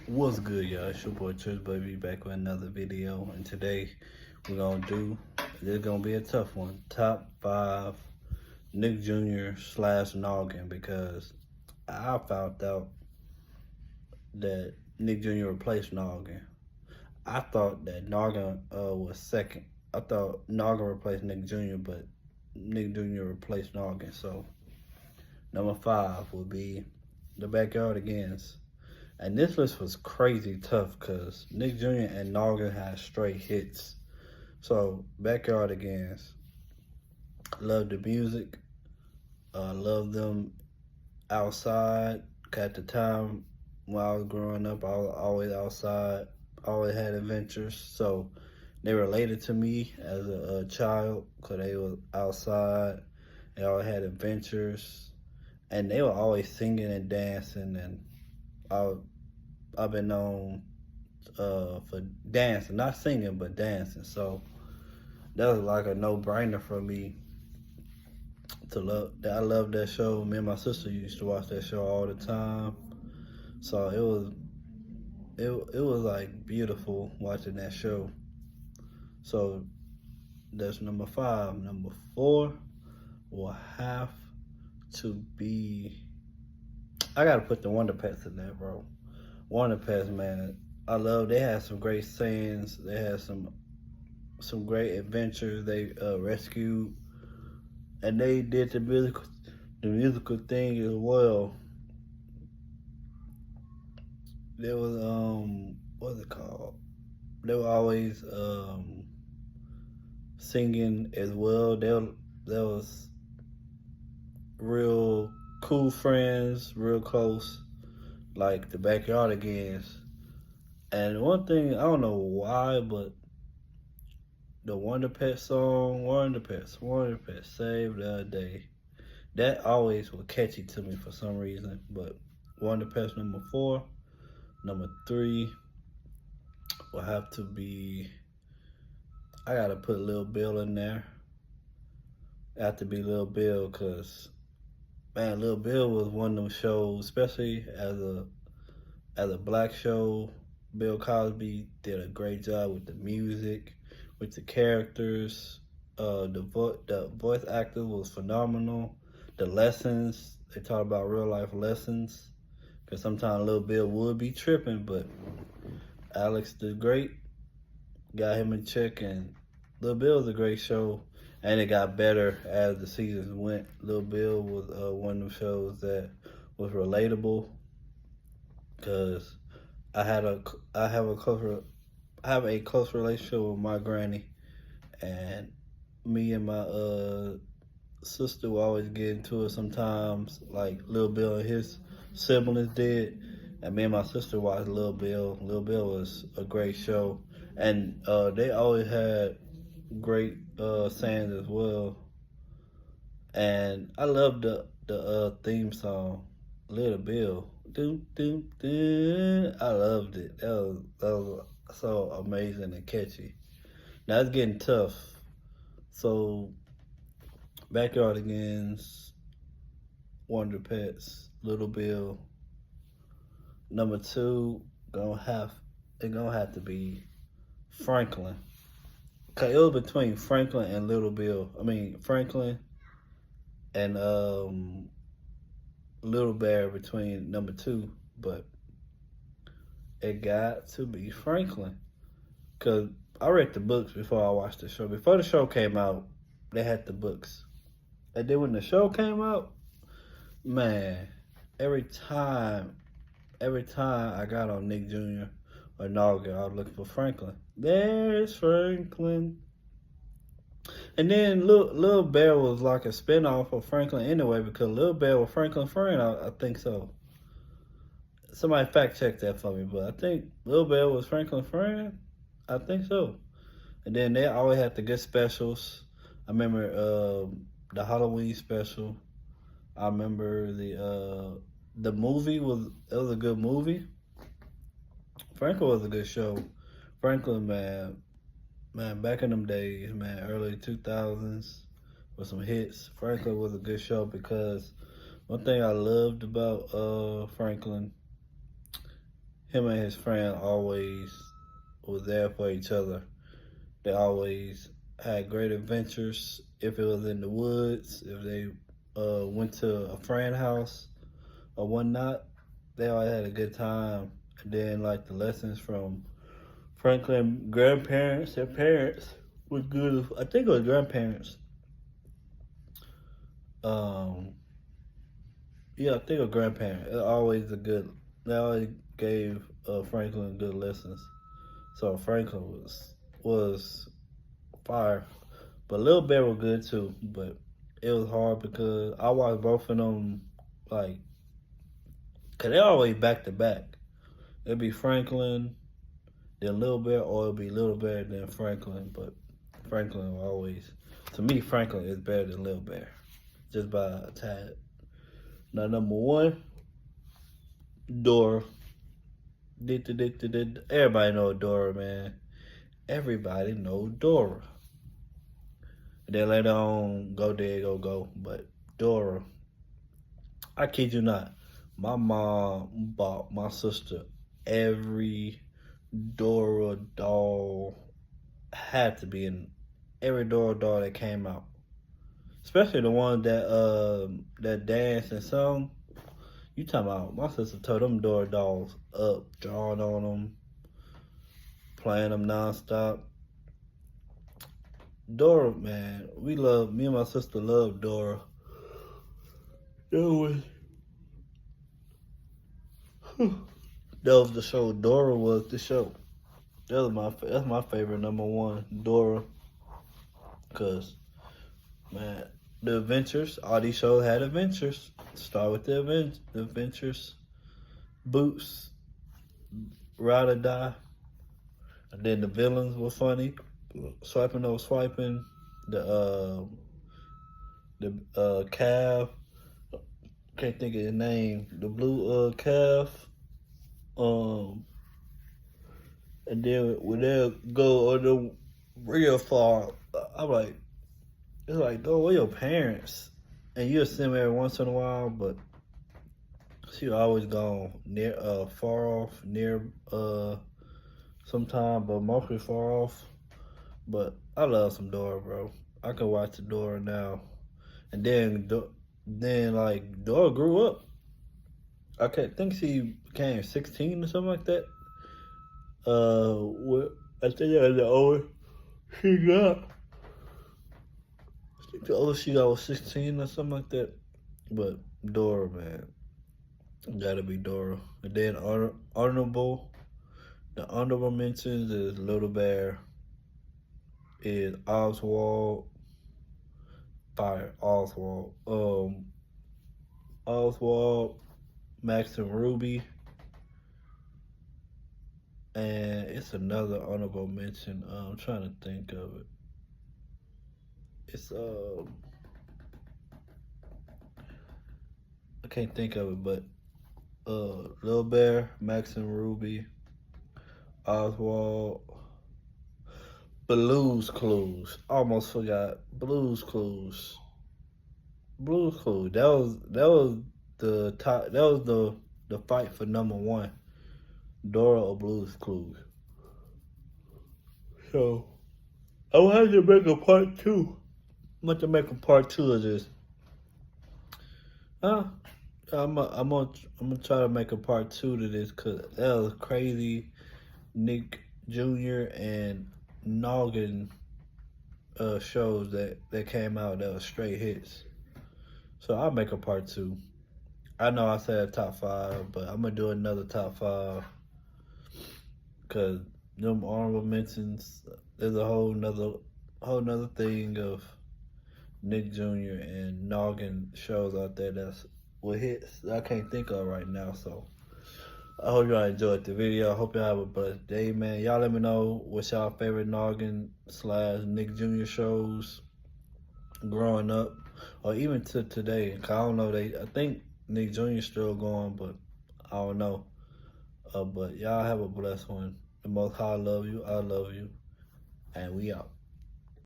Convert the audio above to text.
What's good, y'all? It's your boy Church Baby back with another video, and today we're gonna do. This is gonna be a tough one. Top five Nick Jr. slash Noggin, because I found out that Nick Jr. replaced Noggin. I thought that Noggin was second. I thought Noggin replaced Nick Jr., but Nick Jr. replaced Noggin. So number five would be the Backyard Agains. And this list was crazy tough because Nick Jr. and Noggin had straight hits. So, Backyard Agains. Love the music. Love them outside. At the time when I was growing up, I was always outside. Always had adventures. So, they related to me as a child because they were outside. They always had adventures. And they were always singing and dancing, and I've been known for dancing, not singing, but dancing. So that was like a no-brainer for me to love. I love that show. Me and my sister used to watch that show all the time. So it was like beautiful watching that show. So that's number five. Number four will have to be. I gotta put the Wonder Pets in there, bro. Wonder Pets, man. I love. They had some great scenes. They had some great adventures. They rescued, and they did the musical thing as well. There was what's it called? They were always singing as well. There was real cool friends, real close, like the Backyard Agains. And one thing, I don't know why, but the Wonder Pet song, Wonder Pets, Save the Day, that always was catchy to me for some reason. But Wonder Pets number four. Number three will have to be, I gotta put Lil Bill in there. It have to be Lil Bill, because, man, Lil Bill was one of them shows, especially as a black show. Bill Cosby did a great job with the music, with the characters. The voice actor was phenomenal. The lessons, they talk about real life lessons, because sometimes Lil Bill would be tripping, but Alex did great. Got him in check, and Lil Bill was a great show, and it got better as the seasons went. Lil Bill was one of the shows that was relatable, because I had a I have a close I have a close relationship with my granny, and me and my sister will always get into it sometimes, like Lil Bill and his siblings did. And me and my sister watched Lil Bill. Lil Bill was a great show, and they always had great sayings as well. And I love the theme song, Little Bill. Doom, doom, doom. I loved it. That was so amazing and catchy. Now it's getting tough. So Backyard Agains, Wonder Pets, Little Bill. Number two, gonna have to be Franklin. Cause it was between Franklin and Little Bill. I mean Franklin and Little Bear between number two, but it got to be Franklin. Cause I read the books before I watched the show. Before the show came out, they had the books. And then when the show came out, man, every time, every time I got on Nick Jr. or Noggin, I was looking for Franklin. There's Franklin. And then Lil Bear was like a spinoff of Franklin anyway, because Lil Bear was Franklin's friend, I think so. Somebody fact check that for me, but I think Lil Bear was Franklin's friend. I think so. And then they always had the good specials. I remember the Halloween special. I remember the movie was a good movie. Franklin was a good show. Franklin, man, back in them days, man, early 2000s, with some hits. Franklin was a good show, because one thing I loved about Franklin, him and his friend always was there for each other. They always had great adventures. If it was in the woods, if they went to a friend house or whatnot, they always had a good time. And then like the lessons from Franklin grandparents, their parents was good. I think it was grandparents. Um, yeah, I think it was grandparents. It always a good. They always gave Franklin good lessons. So Franklin was fire. But Lil Bear was good too. But it was hard because I watched both of them like, cause they always back to back. It'd be Franklin, then Lil Bear, or it'd be Lil Bear then Franklin. But Franklin will always, to me, Franklin is better than Lil Bear, just by a tad. Now number one, Dora. Everybody know Dora, man. Everybody know Dora. Then later on, Go Dig, Go Go. But Dora, I kid you not, my mom bought my sister every Dora doll, had to be in every Dora doll that came out, especially the one that danced and sung. You talking about my sister tore them Dora dolls up, drawing on them, playing them nonstop. Dora, man, me and my sister love Dora. That was, that was the show. Dora was the show. That's my favorite number one, Dora. Cause man, the adventures, all these shows had adventures. Start with the adventures, Boots, Ride or Die, and then the villains were funny. Swiping over swiping, the calf, can't think of his name, the blue calf, and then when they go on the real far, I'm like, it's like, oh, where your parents? And you'll see them every once in a while, but she always gone near, far off, near, sometime, but mostly far off. But I love some Dora, bro. I can watch the Dora now. And then like Dora grew up. I can't think she became 16 or something like that. I think that's the oldest she got. I think the oldest she got was 16 or something like that. But Dora, man, gotta be Dora. And then honorable, the honorable mentions is Little Bear, is Oswald, fire, Oswald. Oswald, Max and Ruby, and it's another honorable mention. I'm trying to think of it. It's I can't think of it, but Lil Bear, Max and Ruby, Oswald, Blues Clues. Almost forgot Blues Clues. Blues Clues. That was the top. That was the fight for number one. Dora or Blues Clues. So I will have to make a part two. I'm going to make a part two of this. Huh? I'm gonna try to make a part two to this because that was crazy. Nick Jr. and Noggin shows that came out that was straight hits. So I'll make a part two. I know I said top five, but I'm gonna do another top five because them honorable mentions. There's a whole nother thing of Nick Jr. and Noggin shows out there that's with hits that I can't think of right now. So I hope y'all enjoyed the video. I hope y'all have a blessed day, man. Y'all let me know what's y'all favorite Noggin / Nick Jr. shows growing up, or even to today. Cause I don't know, I think Nick Jr. still going, but I don't know. But y'all have a blessed one. The Most High love you. I love you. And we out.